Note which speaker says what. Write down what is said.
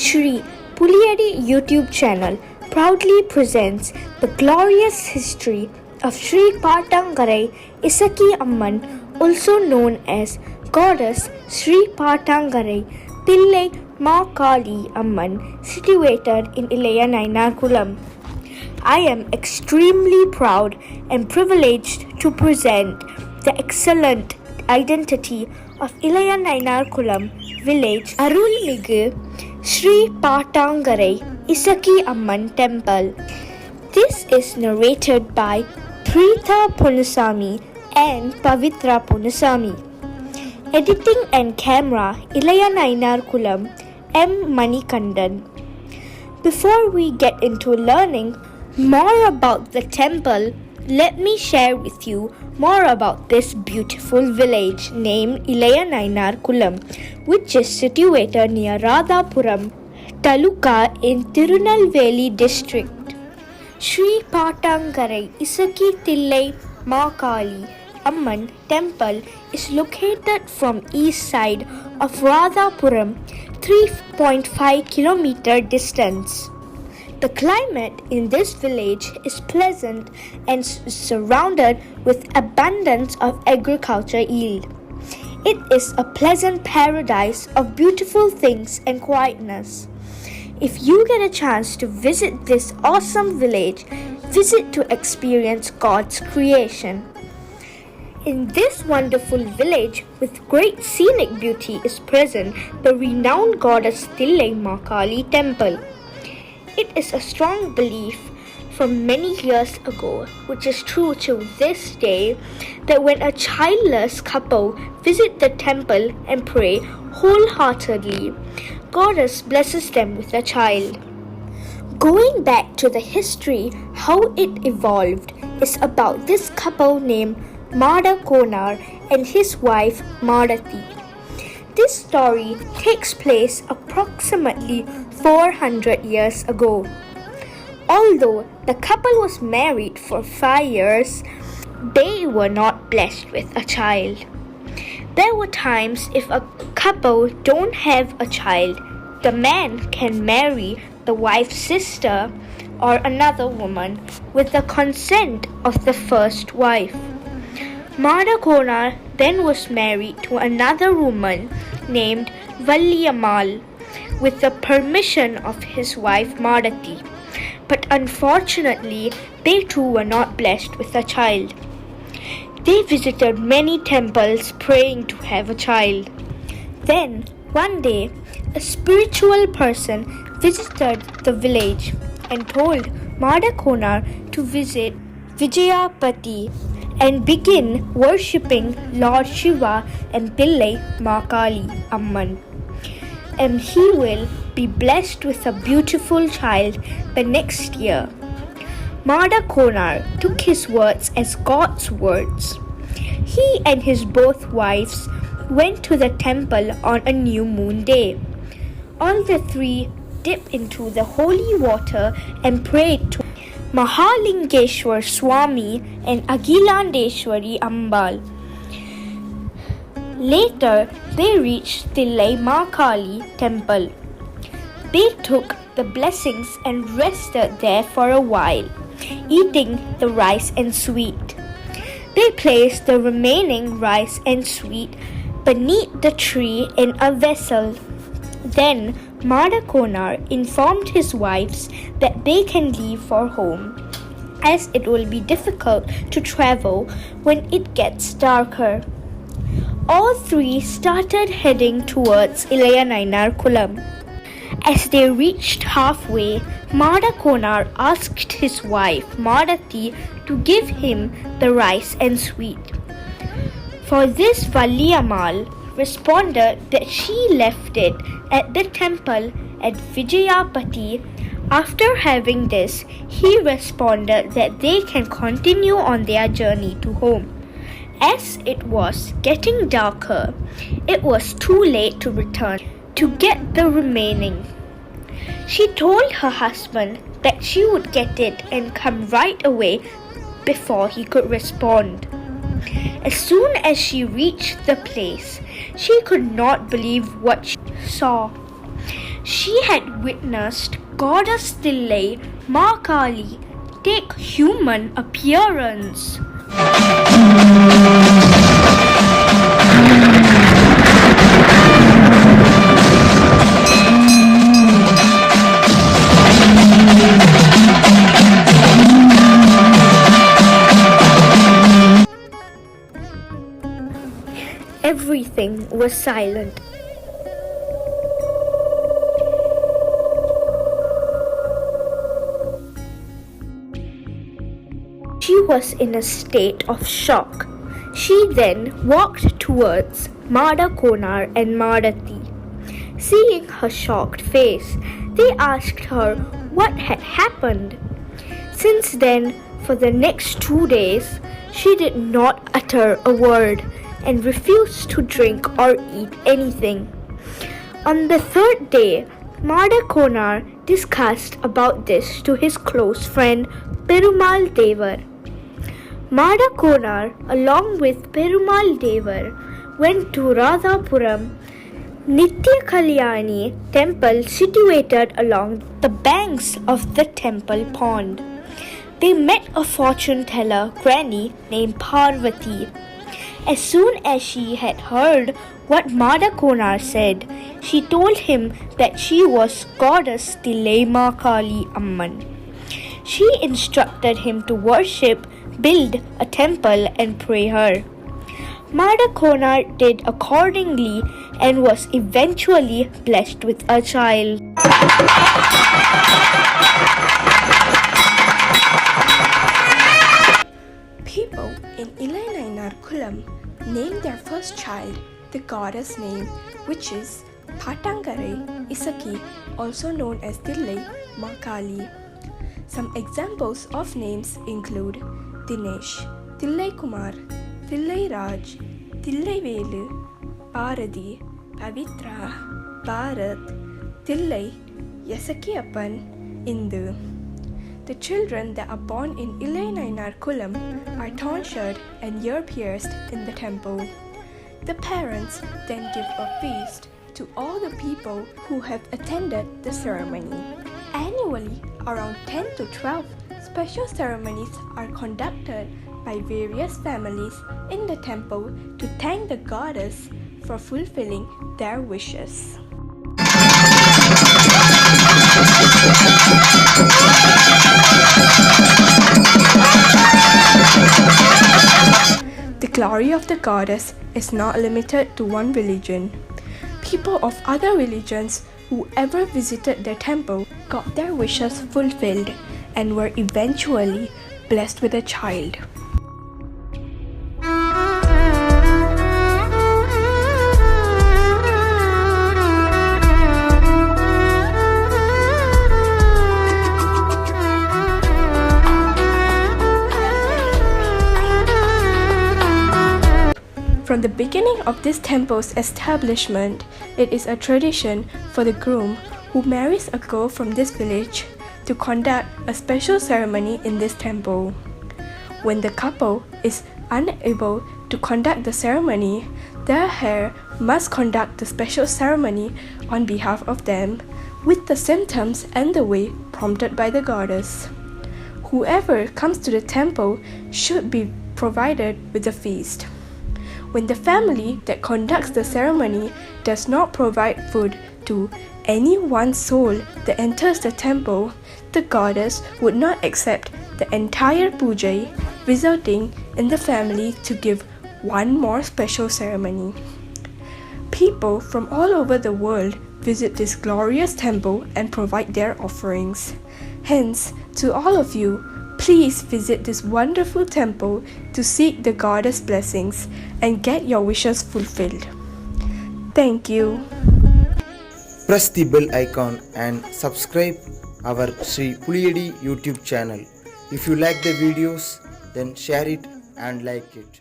Speaker 1: Shri Puliyadi YouTube channel proudly presents the glorious history of Shri Pattankarai Essaki Amman, also known as Goddess Shri Pattankarai Thillai Makahali Amman, situated in Elayanainarkulam. I am extremely proud and privileged to present the excellent identity of Elayanainarkulam village Arulmigu Shri Pattankarai Essaki Amman temple. This is narrated by Preetha ponnusamy and Pavithra ponnusamy. Editing and camera Elayanainarkulam M.Manikandan. Before we get into learning more about the temple, let me share with you more about this beautiful village named Elayanainarkulam, which is situated near Radhapuram Taluk in Thirunelveli District. Shri Pattankarai Essaki Thillai Makahali Amman temple is located from east side of Radhapuram, 3.5 kilometer distance. The climate in this village is pleasant and surrounded with abundance of agriculture yield. It is a pleasant paradise of beautiful things and quietness. If you get a chance to visit this awesome village, visit to experience God's creation. In this wonderful village with great scenic beauty is present the renowned goddess Thillai Makahali temple. It is a strong belief from many years ago, which is true to this day, that when a childless couple visit the temple and pray wholeheartedly, Goddess blesses them with a child. Going back to the history, how it evolved is about this couple named Konar and his wife Madathi. This story takes place approximately 400 years ago. Although the couple was married for 5 years, they were not blessed with a child. There were times if a couple don't have a child, the man can marry the wife's sister or another woman with the consent of the first wife. Konar then was married to another woman named Valliammal with the permission of his wife Madathi. But unfortunately, they too were not blessed with a child. They visited many temples praying to have a child. Then, one day, a spiritual person visited the village and told Konar to visit Vijayapati and begin worshipping Lord Shiva and Thillai Makahali Amman, and he will be blessed with a beautiful child the next year. Konar took his words as God's words. He and his both wives went to the temple on a new moon day. All the three dipped into the holy water and prayed to Mahalingeshwar Swami and Agilandeshwari Ambal. Later, they reached Thillai Makahali temple. They took the blessings and rested there for a while, eating the rice and sweet. They placed the remaining rice and sweet beneath the tree in a vessel. Then Konar informed his wives that they can leave for home, as it will be difficult to travel when it gets darker. All three started heading towards Elayanainarkulam. As they reached halfway, Konar asked his wife Madathi to give him the rice and sweet. For this, Valliammal responded that she left it at the temple at Vijayapati. After having this, he responded that they can continue on their journey to home. As it was getting darker, it was too late to return to get the remaining. She told her husband that she would get it and come right away before he could respond. As soon as she reached the place, she could not believe what she saw. She had witnessed Goddess Thillai, Makahali, take human appearance. Everything was silent. She was in a state of shock. She then walked towards Mada Konar and Madati. Seeing her shocked face, they asked her what had happened. Since then, for the next 2 days, she did not utter a word and refused to drink or eat anything. On the third day, Mada Konar discussed about this to his close friend Perumal Devar. Mada Konar, along with Perumal Devar, went to Radhapuram Nitya Kalyani temple situated along the banks of the temple pond. They met a fortune teller granny named Parvati. As soon as she had heard what Mada Konar said, she told him that she was Goddess Thillai Makhali Amman. She instructed him to worship, build a temple and pray her. Mada Konar did accordingly and was eventually blessed with a child.
Speaker 2: People in Elayanainarkulam named their first child the goddess name, which is Pattankarai Essaki, also known as Thillai Makhalai. Some examples of names include Dinesh, Thillai Kumar, Thillai Raj, Thillai Velu, Bharati, Pavithra, Bharat, Thillai, Essaki Indu. The children that are born in Elayanainarkulam are tonsured and ear-pierced in the temple. The parents then give a feast to all the people who have attended the ceremony. Annually, around 10 to 12 special ceremonies are conducted by various families in the temple to thank the goddess for fulfilling their wishes. The glory of the goddess is not limited to one religion. People of other religions who ever visited the temple got their wishes fulfilled and were eventually blessed with a child. From the beginning of this temple's establishment, it is a tradition for the groom who marries a girl from this village to conduct a special ceremony in this temple. When the couple is unable to conduct the ceremony, their heir must conduct the special ceremony on behalf of them with the symptoms and the way prompted by the goddess. Whoever comes to the temple should be provided with a feast. When the family that conducts the ceremony does not provide food to any one soul that enters the temple, the goddess would not accept the entire puja, resulting in the family to give one more special ceremony. People from all over the world visit this glorious temple and provide their offerings. Hence, to all of you, please visit this wonderful temple to seek the goddess' blessings and get your wishes fulfilled. Thank you.
Speaker 3: Press the bell icon and subscribe our Shri Puliyadi YouTube channel. If you like the videos, then share it and like it.